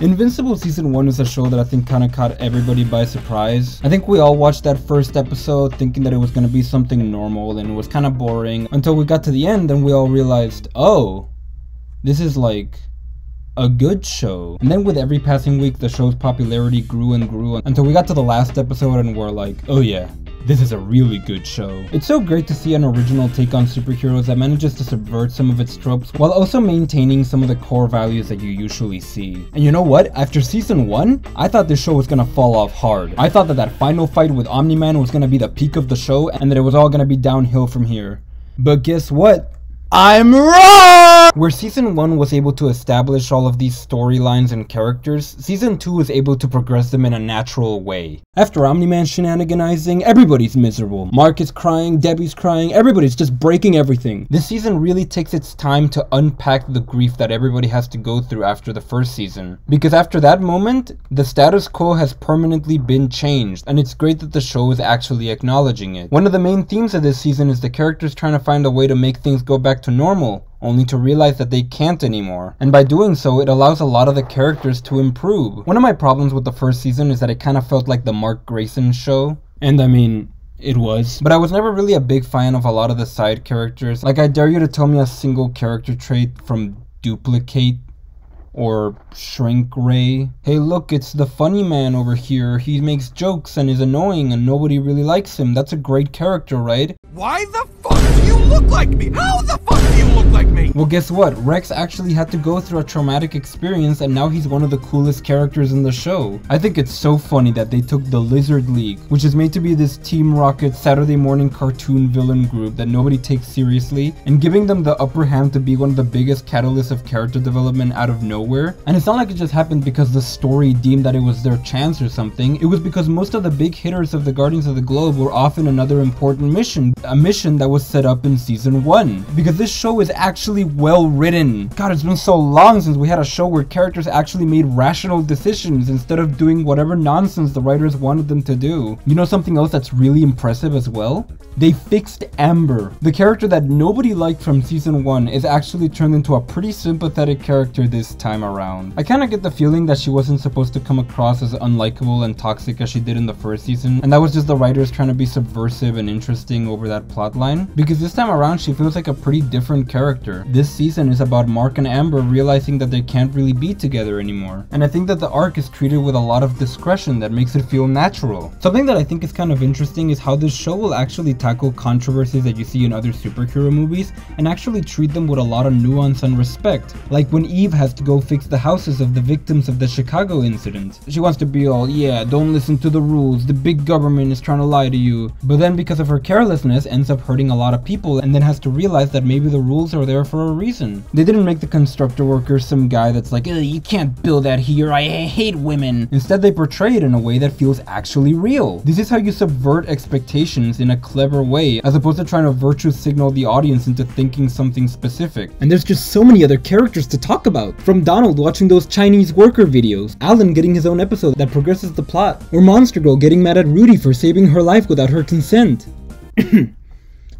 Invincible Season 1 is a show that I think kind of caught everybody by surprise. I think we all watched that first episode thinking that it was going to be something normal and it was kind of boring until we got to the end and we all realized, oh, this is like a good show. And then with every passing week, the show's popularity grew and grew until we got to the last episode and we're like, oh yeah, this is a really good show. It's so great to see an original take on superheroes that manages to subvert some of its tropes while also maintaining some of the core values that you usually see. And you know what? After season 1, I thought this show was gonna fall off hard. I thought that that final fight with Omni-Man was gonna be the peak of the show and that it was all gonna be downhill from here. But guess what? I'm wrong! Where season 1 was able to establish all of these storylines and characters, season 2 was able to progress them in a natural way. After Omni-Man shenaniganizing, everybody's miserable. Mark is crying, Debbie's crying, everybody's just breaking everything. This season really takes its time to unpack the grief that everybody has to go through after the first season. Because after that moment, the status quo has permanently been changed, and it's great that the show is actually acknowledging it. One of the main themes of this season is the characters trying to find a way to make things go back to normal, only to realize that they can't anymore. And by doing so, it allows a lot of the characters to improve. One of my problems with the first season is that it kind of felt like the Mark Grayson show. And I mean, it was. But I was never really a big fan of a lot of the side characters. Like, I dare you to tell me a single character trait from Duplicate or Shrink Ray. Hey look, it's the funny man over here. He makes jokes and is annoying and nobody really likes him. That's a great character, right? Why the fuck do you look like me? How the fuck do you look like me? Well, guess what? Rex actually had to go through a traumatic experience and now he's one of the coolest characters in the show. I think it's so funny that they took the Lizard League, which is made to be this Team Rocket Saturday morning cartoon villain group that nobody takes seriously, and giving them the upper hand to be one of the biggest catalysts of character development out of nowhere. And it's not like it just happened because the story deemed that it was their chance or something. It was because most of the big hitters of the Guardians of the Globe were off in another important mission. A mission that was set up in season 1. Because this show is actually well written. God, it's been so long since we had a show where characters actually made rational decisions instead of doing whatever nonsense the writers wanted them to do. You know something else that's really impressive as well? They fixed Amber. The character that nobody liked from season 1 is actually turned into a pretty sympathetic character this time around. I kinda get the feeling that she wasn't supposed to come across as unlikable and toxic as she did in the first season, and that was just the writers trying to be subversive and interesting over that plotline, because this time around she feels like a pretty different character. This season is about Mark and Amber realizing that they can't really be together anymore, and I think that the arc is treated with a lot of discretion that makes it feel natural. Something that I think is kind of interesting is how this show will actually tackle controversies that you see in other superhero movies and actually treat them with a lot of nuance and respect, like when Eve has to go fix the houses of the victims of the Chicago incident. She wants to be all, yeah, don't listen to the rules, the big government is trying to lie to you, but then because of her carelessness ends up hurting a lot of people and then has to realize that maybe the rules are there for a reason. They didn't make the constructor worker some guy that's like, you can't build that here, I hate women. Instead they portray it in a way that feels actually real. This is how you subvert expectations in a clever way, as opposed to trying to virtue signal the audience into thinking something specific. And there's just so many other characters to talk about. From Donald watching those Chinese worker videos, Alan getting his own episode that progresses the plot, or Monster Girl getting mad at Rudy for saving her life without her consent.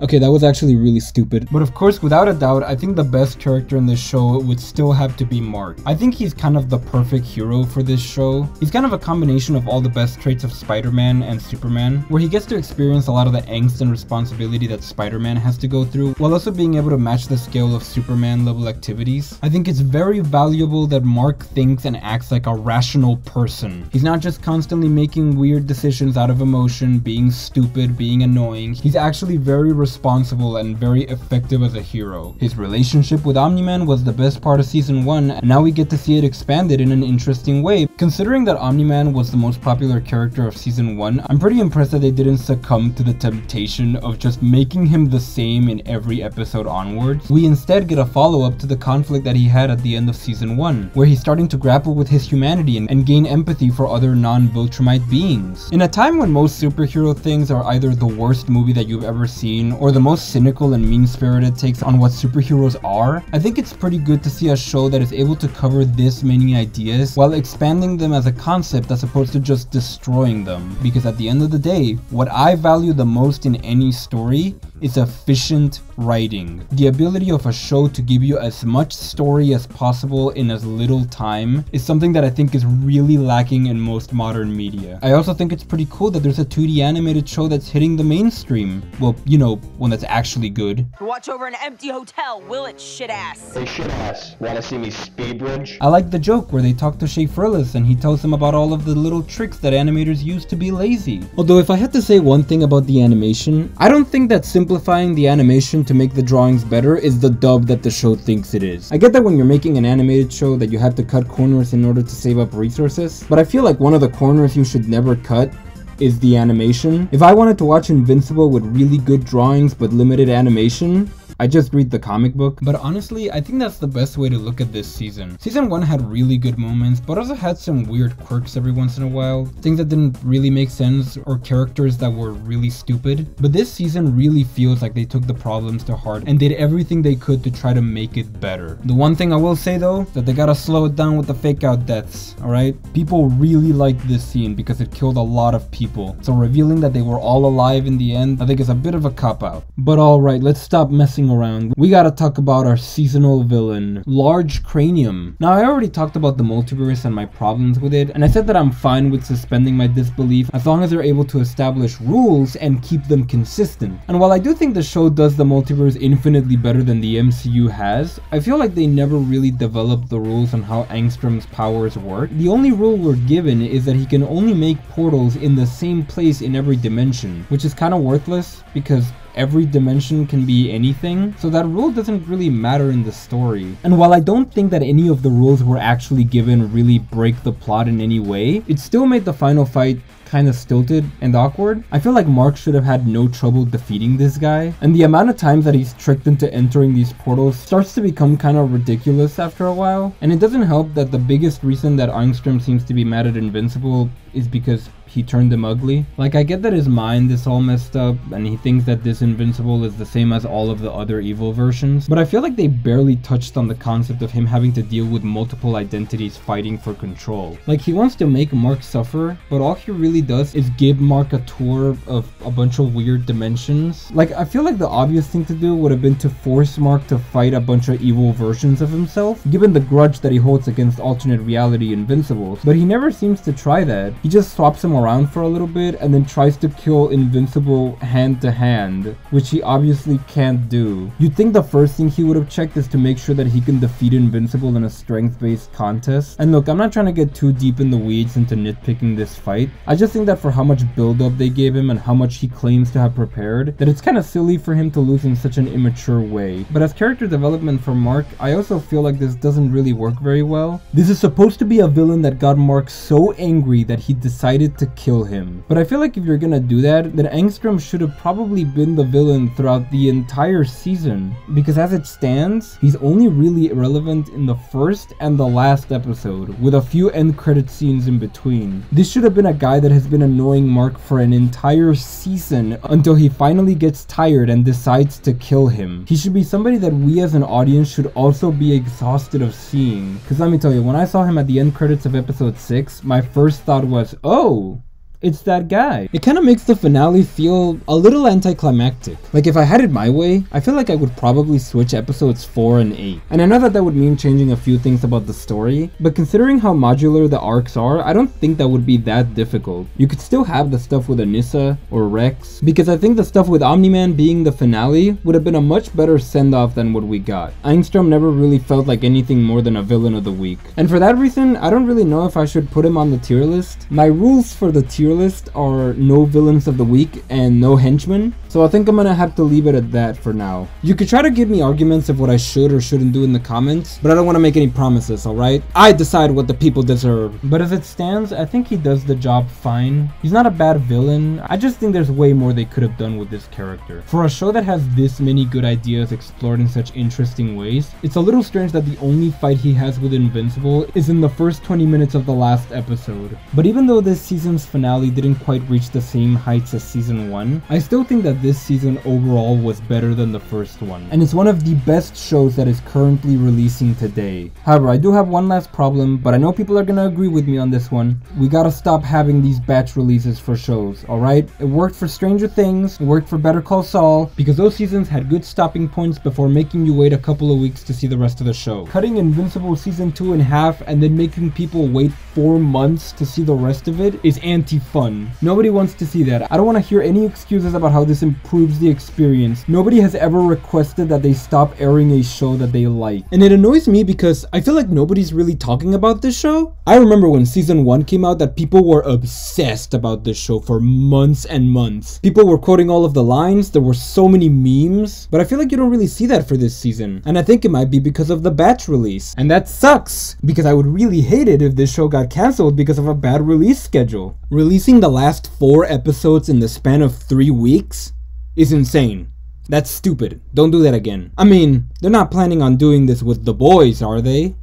Okay, that was actually really stupid. But of course, without a doubt, I think the best character in this show would still have to be Mark. I think he's kind of the perfect hero for this show. He's kind of a combination of all the best traits of Spider-Man and Superman, where he gets to experience a lot of the angst and responsibility that Spider-Man has to go through, while also being able to match the scale of Superman level activities. I think it's very valuable that Mark thinks and acts like a rational person. He's not just constantly making weird decisions out of emotion, being stupid, being annoying. He's actually very responsible and very effective as a hero. His relationship with Omni-Man was the best part of season 1, and now we get to see it expanded in an interesting way. Considering that Omni-Man was the most popular character of season 1, I'm pretty impressed that they didn't succumb to the temptation of just making him the same in every episode onwards. We instead get a follow-up to the conflict that he had at the end of season 1, where he's starting to grapple with his humanity and gain empathy for other non-Viltrumite beings. In a time when most superhero things are either the worst movie that you've ever seen or the most cynical and mean-spirited takes on what superheroes are, I think it's pretty good to see a show that is able to cover this many ideas while expanding them as a concept as opposed to just destroying them. Because at the end of the day, what I value the most in any story is efficient writing. The ability of a show to give you as much story as possible in as little time is something that I think is really lacking in most modern media. I also think it's pretty cool that there's a 2D animated show that's hitting the mainstream. Well, you know, one that's actually good. Watch over an empty hotel, will it, shit ass? Hey, shit ass, wanna see me speed bridge? I like the joke where they talk to Shea Frillis and he tells them about all of the little tricks that animators use to be lazy. Although if I had to say one thing about the animation, I don't think that simplifying the animation to make the drawings better is the dub that the show thinks it is. I get that when you're making an animated show that you have to cut corners in order to save up resources, but I feel like one of the corners you should never cut is the animation. If I wanted to watch Invincible with really good drawings but limited animation, I just read the comic book. But honestly, I think that's the best way to look at this season. Season 1 had really good moments, but also had some weird quirks every once in a while. Things that didn't really make sense, or characters that were really stupid. But this season really feels like they took the problems to heart and did everything they could to try to make it better. The one thing I will say though, is that they gotta slow it down with the fake out deaths, alright? People really liked this scene because it killed a lot of people. So revealing that they were all alive in the end, I think is a bit of a cop-out. But alright, let's stop messing around. We gotta talk about our seasonal villain, Large Cranium. Now I already talked about the multiverse and my problems with it, and I said that I'm fine with suspending my disbelief as long as they're able to establish rules and keep them consistent. And while I do think the show does the multiverse infinitely better than the MCU has, I feel like they never really developed the rules on how Angstrom's powers work. The only rule we're given is that he can only make portals in the same place in every dimension, which is kind of worthless because every dimension can be anything, so that rule doesn't really matter in the story. And while I don't think that any of the rules we're actually given really break the plot in any way, it still made the final fight kind of stilted and awkward. I feel like Mark should have had no trouble defeating this guy, and the amount of times that he's tricked into entering these portals starts to become kind of ridiculous after a while. And it doesn't help that the biggest reason that Angstrom seems to be mad at Invincible is because he turned him ugly. Like, I get that his mind is all messed up and he thinks that this Invincible is the same as all of the other evil versions, but I feel like they barely touched on the concept of him having to deal with multiple identities fighting for control. Like, he wants to make Mark suffer, but all he really does is give Mark a tour of a bunch of weird dimensions. Like, I feel like the obvious thing to do would have been to force Mark to fight a bunch of evil versions of himself, given the grudge that he holds against alternate reality Invincibles, but he never seems to try that. He just swaps him around for a little bit and then tries to kill Invincible hand to hand, which he obviously can't do. You'd think the first thing he would have checked is to make sure that he can defeat Invincible in a strength-based contest. And look, I'm not trying to get too deep in the weeds into nitpicking this fight. I just think that for how much build-up they gave him and how much he claims to have prepared, that it's kind of silly for him to lose in such an immature way. But as character development for Mark, I also feel like this doesn't really work very well. This is supposed to be a villain that got Mark so angry that he decided to kill him. But I feel like if you're gonna do that, then Angstrom should have probably been the villain throughout the entire season, because as it stands, he's only really relevant in the first and the last episode, with a few end credit scenes in between. This should have been a guy that has been annoying Mark for an entire season until he finally gets tired and decides to kill him. He should be somebody that we as an audience should also be exhausted of seeing. Because let me tell you, when I saw him at the end credits of episode 6, my first thought was, oh, it's that guy. It kind of makes the finale feel a little anticlimactic. Like, if I had it my way, I feel like I would probably switch episodes 4 and 8. And I know that that would mean changing a few things about the story, but considering how modular the arcs are, I don't think that would be that difficult. You could still have the stuff with Anissa or Rex, because I think the stuff with Omni-Man being the finale would have been a much better send-off than what we got. Angstrom never really felt like anything more than a villain of the week. And for that reason, I don't really know if I should put him on the tier list. My rules for the tier list are no villains of the week and no henchmen, so I think I'm gonna have to leave it at that for now. You could try to give me arguments of what I should or shouldn't do in the comments, but I don't want to make any promises, alright? I decide what the people deserve. But as it stands, I think he does the job fine. He's not a bad villain, I just think there's way more they could have done with this character. For a show that has this many good ideas explored in such interesting ways, it's a little strange that the only fight he has with Invincible is in the first 20 minutes of the last episode. But even though this season's finale didn't quite reach the same heights as season 1, I still think that this season overall was better than the first one, and it's one of the best shows that is currently releasing today. However, I do have one last problem, but I know people are gonna agree with me on this one. We gotta stop having these batch releases for shows, alright? It worked for Stranger Things, it worked for Better Call Saul, because those seasons had good stopping points before making you wait a couple of weeks to see the rest of the show. Cutting Invincible season 2 in half and then making people wait 4 months to see the rest of it is anti-fun. Nobody wants to see that. I don't want to hear any excuses about how this improves the experience. Nobody has ever requested that they stop airing a show that they like. And it annoys me because I feel like nobody's really talking about this show. I remember when season 1 came out that people were obsessed about this show for months and months. People were quoting all of the lines, there were so many memes, but I feel like you don't really see that for this season. And I think it might be because of the batch release. And that sucks, because I would really hate it if this show got cancelled because of a bad release schedule. Releasing the last 4 episodes in the span of 3 weeks is insane. That's stupid. Don't do that again. I mean, they're not planning on doing this with The Boys, are they?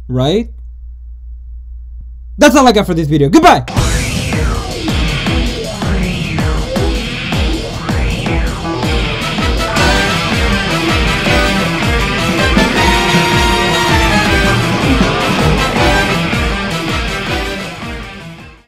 Right? That's all I got for this video. Goodbye!